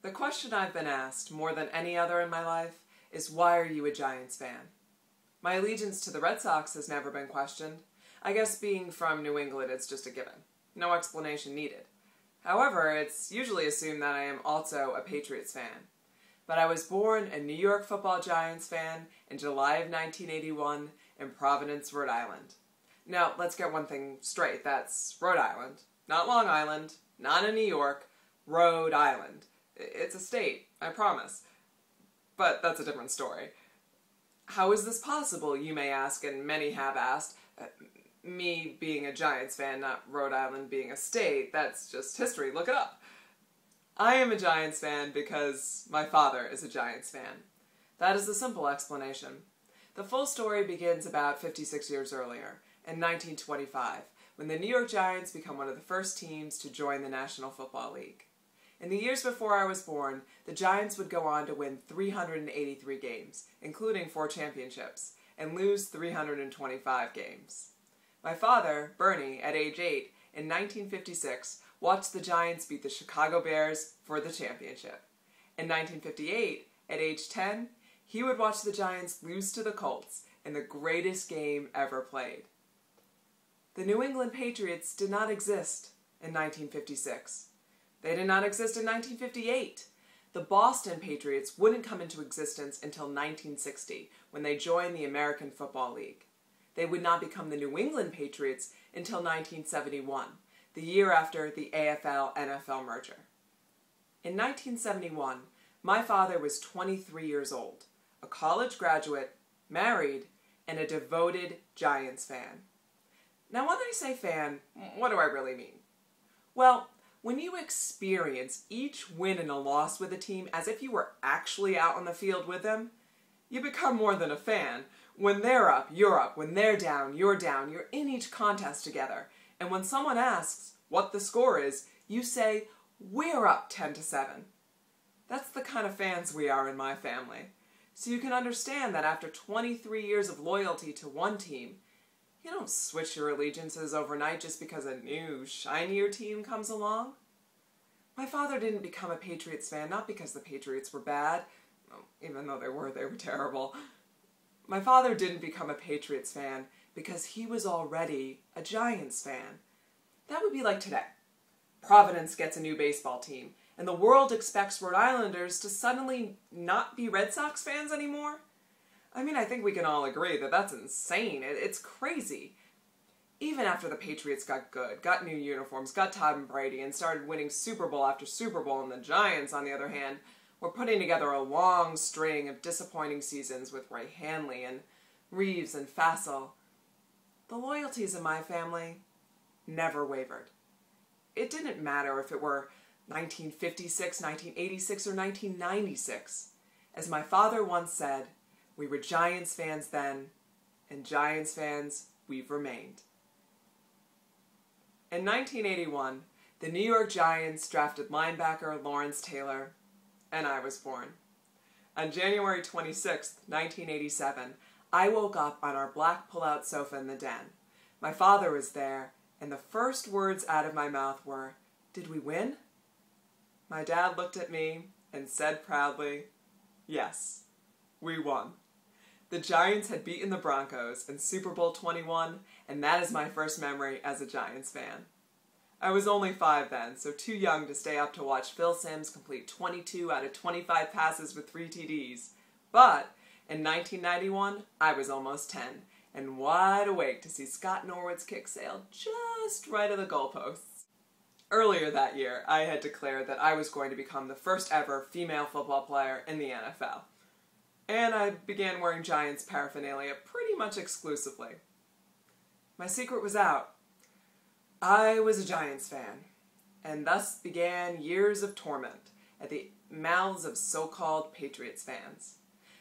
The question I've been asked more than any other in my life is, why are you a Giants fan? My allegiance to the Red Sox has never been questioned. I guess being from New England, it's just a given. No explanation needed. However, it's usually assumed that I am also a Patriots fan. But I was born a New York Football Giants fan in July of 1981 in Providence, Rhode Island. Now, let's get one thing straight. That's Rhode Island. Not Long Island, not in New York, Rhode Island. It's a state, I promise. But that's a different story. How is this possible, you may ask, and many have asked? Me being a Giants fan, not Rhode Island being a state, that's just history, look it up. I am a Giants fan because my father is a Giants fan. That is the simple explanation. The full story begins about 56 years earlier, in 1925, when the New York Giants become one of the first teams to join the National Football League. In the years before I was born, the Giants would go on to win 383 games, including 4 championships, and lose 325 games. My father, Bernie, at age 8, in 1956, watched the Giants beat the Chicago Bears for the championship. In 1958, at age 10, he would watch the Giants lose to the Colts in the greatest game ever played. The New England Patriots did not exist in 1956. They did not exist in 1958. The Boston Patriots wouldn't come into existence until 1960, when they joined the American Football League. They would not become the New England Patriots until 1971, the year after the AFL-NFL merger. In 1971, my father was 23 years old, a college graduate, married, and a devoted Giants fan. Now, when I say fan, what do I really mean? Well, when you experience each win and a loss with a team as if you were actually out on the field with them, you become more than a fan. When they're up, you're up. When they're down, you're down. You're in each contest together. And when someone asks what the score is, you say, "We're up 10-7. That's the kind of fans we are in my family. So you can understand that after 23 years of loyalty to one team, you don't switch your allegiances overnight just because a new, shinier team comes along. My father didn't become a Patriots fan not because the Patriots were bad, even though they were terrible. My father didn't become a Patriots fan because he was already a Giants fan. That would be like today. Providence gets a new baseball team, and the world expects Rhode Islanders to suddenly not be Red Sox fans anymore? I mean, I think we can all agree that that's insane. It's crazy. Even after the Patriots got good, got new uniforms, got Tom Brady, and started winning Super Bowl after Super Bowl, and the Giants, on the other hand, were putting together a long string of disappointing seasons with Ray Hanley and Reeves and Fassel, the loyalties in my family never wavered. It didn't matter if it were 1956, 1986, or 1996. As my father once said, we were Giants fans then, and Giants fans we've remained. In 1981, the New York Giants drafted linebacker Lawrence Taylor, and I was born. On January 26, 1987, I woke up on our black pull-out sofa in the den. My father was there, and the first words out of my mouth were, "Did we win?" My dad looked at me and said proudly, "Yes, we won." The Giants had beaten the Broncos in Super Bowl 21, and that is my first memory as a Giants fan. I was only 5 then, so too young to stay up to watch Phil Simms complete 22 out of 25 passes with 3 TDs. But in 1991, I was almost 10, and wide awake to see Scott Norwood's kick sail just right of the goalposts. Earlier that year, I had declared that I was going to become the first ever female football player in the NFL. And I began wearing Giants paraphernalia pretty much exclusively. My secret was out. I was a Giants fan, and thus began years of torment at the mouths of so-called Patriots fans.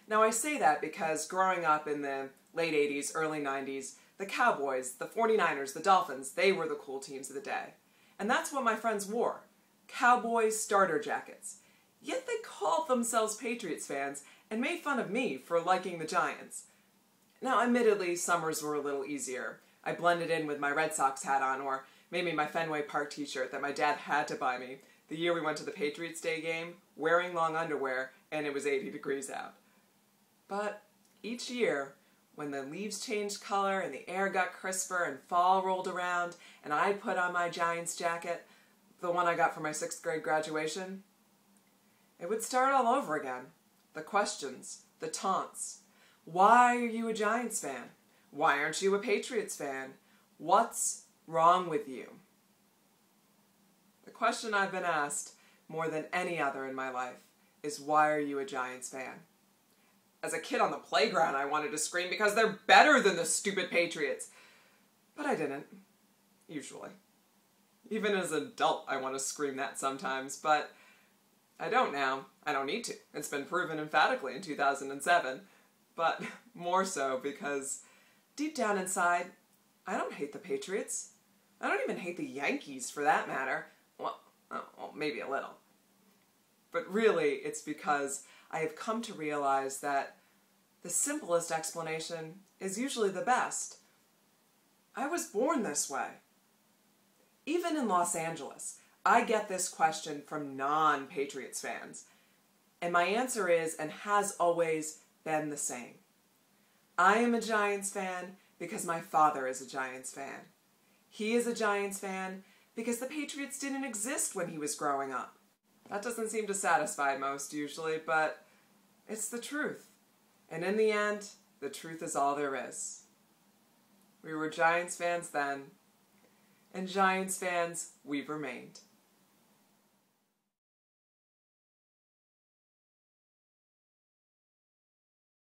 Now I say that because growing up in the late 80s, early 90s, the Cowboys, the 49ers, the Dolphins, they were the cool teams of the day. And that's what my friends wore, Cowboys starter jackets. Yet they called themselves Patriots fans and made fun of me for liking the Giants. Now, admittedly, summers were a little easier. I blended in with my Red Sox hat on, or Made me my Fenway Park t-shirt that my dad had to buy me the year we went to the Patriots Day game, wearing long underwear, and it was 80 degrees out. But each year, when the leaves changed color and the air got crisper and fall rolled around and I put on my Giants jacket, the one I got for my 6th grade graduation, it would start all over again. The questions, the taunts. Why are you a Giants fan? Why aren't you a Patriots fan? What's wrong with you? The question I've been asked more than any other in my life is, why are you a Giants fan? As a kid on the playground, I wanted to scream because they're better than the stupid Patriots. But I didn't. Usually. Even as an adult, I want to scream that sometimes, but I don't now. I don't need to. It's been proven emphatically in 2007. But more so because deep down inside, I don't hate the Patriots. I don't even hate the Yankees, for that matter. Well, maybe a little. But really, it's because I have come to realize that the simplest explanation is usually the best. I was born this way. Even in Los Angeles, I get this question from non-Patriots fans. And my answer is, and has always been, the same. I am a Giants fan because my father is a Giants fan. He is a Giants fan because the Patriots didn't exist when he was growing up. That doesn't seem to satisfy most usually, but it's the truth. And in the end, the truth is all there is. We were Giants fans then, and Giants fans we've remained.